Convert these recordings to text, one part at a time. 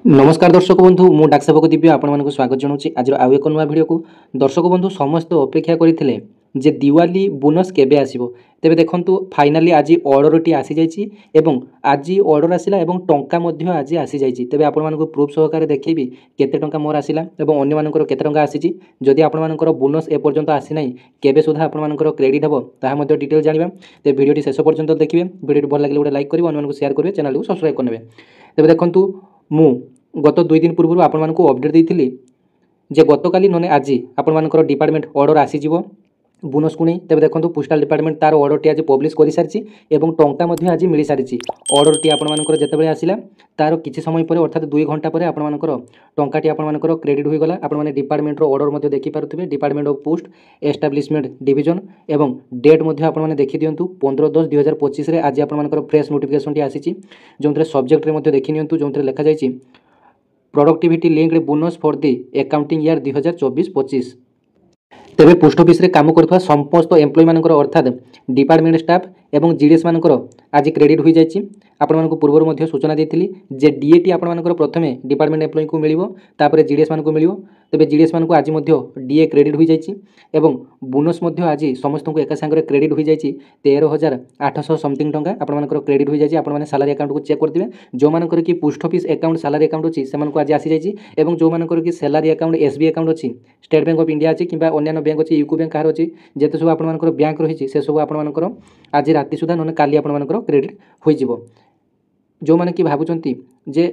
नमस्कार दर्शक बंधु मु डाक्सेवक दिव्य आपण स्वागत जनाऊँ आज आउ एक नुआ भिडियो को दर्शक बंधु समस्त अपेक्षा करते जे दिवाली बोनस केबे आसीबो तेबे देखंतु फाइनाली आज ऑर्डर टी आसी जाइछि एवं आज ऑर्डर आसिला एवं टंका मध्य आज आसी जाइछि तेबे आपण मानको प्रूफ सहकारे देखैबी केते टंका मोर आसिला एवं अन्य मानकर केते टंका आसीछि जदि आपण मानकर बोनस ए पर्यंत आसी नै केबे सुधा आपण मानकर क्रेडिट हबो ताहा मध्य डिटेल जानिबा ते भिडियो टी शेष पर्यंत देखिबे भिडियो भल लागले गोटे लाइक करिवे अन्य मानको शेयर करिवे चैनल को सब्सक्राइब करनेबे तेबे देखंतु मु गत 2 दिन पूर्व आपण मानको अपडेट देइथिली जे गतकाली नने आज आपण मानकर डिपार्टमेंट ऑर्डर आसी जिवो बोनस को नहीं तेज देखो पोस्टाल डिपार्टमेंट तार ऑर्डर टी आज पब्लिश कर सारी और टंका आज मिल सारी ऑर्डर टी आपर जिते आसला तार किसी समय पर अर्थात 2 घंटा पर आपर टंकाटी आपर क्रेडिट हो गला आपण डिपार्टमेंट ऑर्डर देखिपे department of post establishment division एवं डेट आपने देखी दिंतु 15/10/2025 आज आपर फ्रेश नोटिफिकेशन टी आसी जो सब्जेक्ट में देखी नियंतु जो लिखा जाइए productivity linked bonus for the accounting year 2024-25 तेबे पोस्ट ऑफिस रे काम करथवा समस्त एम्प्लॉय मानकर अर्थात डिपार्टमेंट स्टाफ एवं जीडीएस मानकर आज क्रेडिट हो जाइछि आपण मानको पूर्वर मध्ये सूचना देथिली जे डीएटी आपण मानकर प्रथमे डिपार्टमेंट एम्प्लॉय को मिलिवो तापरे जीडीएस मानको मिलिवो तेबे जीडीएस मानको आज मध्ये डीए क्रेडिट हो जाइछि एवं बोनस मध्ये आज समस्त को एका संगे क्रेडिट हो जाइछि 13,800 समथिंग टंका आपण मानकर क्रेडिट हो जाइछि आपण माने सैलरी अकाउंट को चेक कर दिबे जो मानकर की post office account salary account अछि से मानको आज आसी जाइछि एवं जो मानकर की सैलरी अकाउंट एसबी अकाउंट अछि स्टेट बैंक ऑफ इंडिया अछि किबा अन्य बैंक अछि यूको बैंक कार अछि जेते सब आपण मानकर बैंक रहिछि से सब आपण मानकर आज राति सुधा नने काली आपण मानकर क्रेडिट होई जिवो जो माने की भाबुचंती जे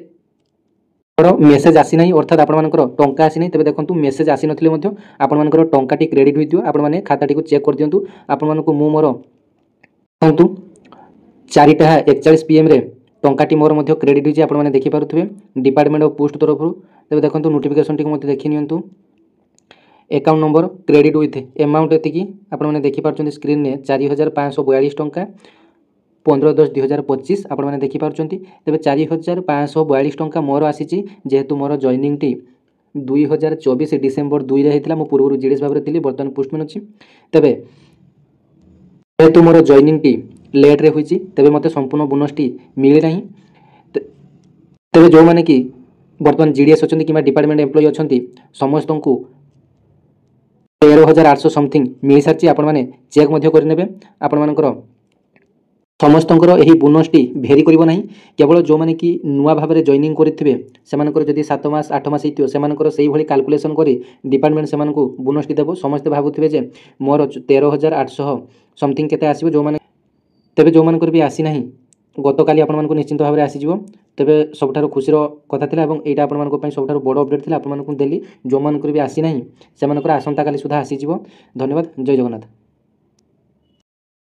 मेसेज आसी नहीं अर्थात आपण मानकर टंका आसी नहीं तेबे देखंतु मेसेज आसी नथिले मध्ये आपण मानकर टंकाटी क्रेडिट होई दियो आपण माने खाताटी को चेक कर दियंतु आपण मानको मु मोर देखंतु 4:41 PM रे टंकाटी मोर मध्ये क्रेडिट होई जे आपण माने देखि पारुथबे डिपार्टमेंट ऑफ पोस्ट तरफ तेबे देखंतु नोटिफिकेशन टी मध्ये देखि नियंतु account number credit with amount एतिकी आपण माने देखि पारछन स्क्रीन ने 4,542 टंका 15/10/2025 आपण माने देखि पारछंती तेबे 4,542 टंका मोर आसीची जेहेतु मोर जॉइनिंग टी 2024 डिसेंबर 2 रे हेतिला मो पूर्व जीडीएस भाबरे थिली वर्तमान पोस्टमैन अछि तेबे जेहेतु मोर जॉइनिंग टी लेट रे होईची तेबे मते संपूर्ण बोनस टी मिली नाही तेबे जो माने की वर्तमान जीडीएस अछंती किमा डिपार्टमेंट एम्प्लॉय अछंती समस्त को 13,800 समथिंग मिल सारी आपण माने चेक मध्य करनेबे आपण मानकर समस्तंकर एही बोनस टी भेरी करिवो नाही केवल जो माने की नुआ भाबरे जॉइनिंग करिथिबे सेमानकर जदी 7 मास 8 मास हितियो सेमानकर सेही भली कैलकुलेशन करी डिपार्टमेंट सेमानकु बोनस टी देबो समस्त भाबुथिबे जे मोर 13,800 समथिंग केते आसीबो जो माने तेबे जो मानकर भी आसी नाही गतकाली आपण मानकु निश्चित भाबरे आसी जिवो तेबे सबठारो खुशीर कथा थिला एवं एटा आपण मानको पई सबठारो बड़ अपडेट थिला आपण मानकु देली जो मानकर भी आसी नाही सेमानकर आसंता काली सुधा आसी जिवो धन्यवाद जय जगन्नाथ।